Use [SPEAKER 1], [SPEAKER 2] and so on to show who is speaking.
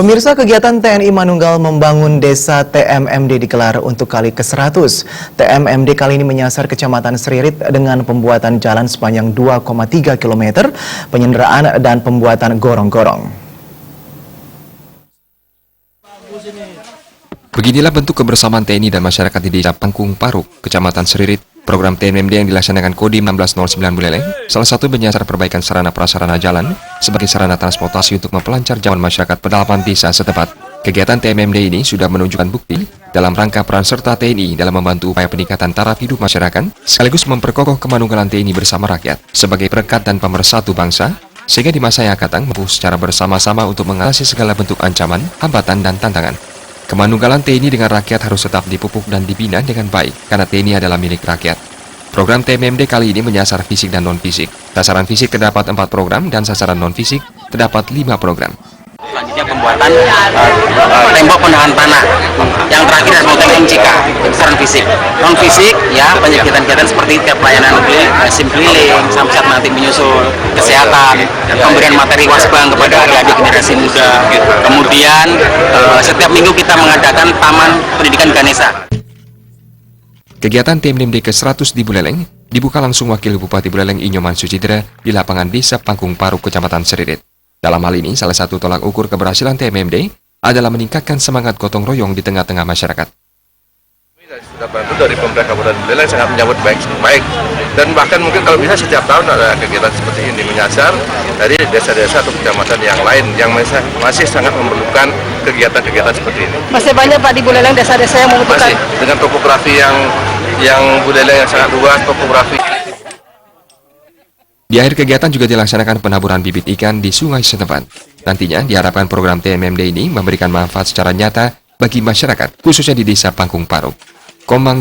[SPEAKER 1] Pemirsa, kegiatan TNI Manunggal membangun desa TMMD digelar untuk kali ke-100. TMMD kali ini menyasar Kecamatan Seririt dengan pembuatan jalan sepanjang 2,3 km, penyanderaan dan pembuatan gorong-gorong.
[SPEAKER 2] Beginilah bentuk kebersamaan TNI dan masyarakat di Desa Pangkung Paruk, Kecamatan Seririt. Program TMMD yang dilaksanakan Kodim 1609 Buleleng, salah satu menyasar perbaikan sarana prasarana jalan sebagai sarana transportasi untuk memperlancar jalan masyarakat pedalaman desa setempat. Kegiatan TMMD ini sudah menunjukkan bukti dalam rangka peran serta TNI dalam membantu upaya peningkatan taraf hidup masyarakat, sekaligus memperkokoh kemanunggalan TNI bersama rakyat sebagai perekat dan pemersatu bangsa, sehingga di masa yang akan datang mampu secara bersama-sama untuk mengatasi segala bentuk ancaman, hambatan, dan tantangan. Kemanunggalan TNI dengan rakyat harus tetap dipupuk dan dibina dengan baik, karena TNI adalah milik rakyat. Program TMMD kali ini menyasar fisik dan non-fisik. Sasaran fisik terdapat 4 program dan sasaran non-fisik terdapat 5 program.
[SPEAKER 3] Selanjutnya pembuatan tembok penahan tanah. Yang terakhir adalah pembuatan MCK, sasaran fisik. Non-fisik, ya banyak kegiatan-kegiatan seperti tiap pelayanan SIM keliling, sampai saat nanti menyusul kesehatan, pemberian materi wasbang kepada adik-adik generasi muda. Kemudian setiap minggu kita mengadakan Taman Pendidikan Ganesha.
[SPEAKER 2] Kegiatan TMMD ke-100 di Buleleng dibuka langsung Wakil Bupati Buleleng Inyoman Sucidra di lapangan Desa Pangkung Paruk, Kecamatan Seririt. Dalam hal ini, salah satu tolak ukur keberhasilan TMMD adalah meningkatkan semangat gotong royong di tengah-tengah masyarakat.
[SPEAKER 4] Sudah bantu dari pemerintah Kabupaten Buleleng sangat menyambut baik, dan bahkan mungkin kalau bisa setiap tahun ada kegiatan seperti ini menyasar dari desa-desa atau kecamatan yang lain yang masih sangat memerlukan kegiatan-kegiatan seperti ini.
[SPEAKER 5] Masih banyak Pak di Buleleng desa-desa yang membutuhkan.
[SPEAKER 4] Masih dengan topografi yang Buleleng yang sangat luas, topografi.
[SPEAKER 2] Di akhir kegiatan juga dilaksanakan penaburan bibit ikan di sungai setempat. Nantinya diharapkan program TMMD ini memberikan manfaat secara nyata bagi masyarakat, khususnya di Desa Pangkung Paruk. Komang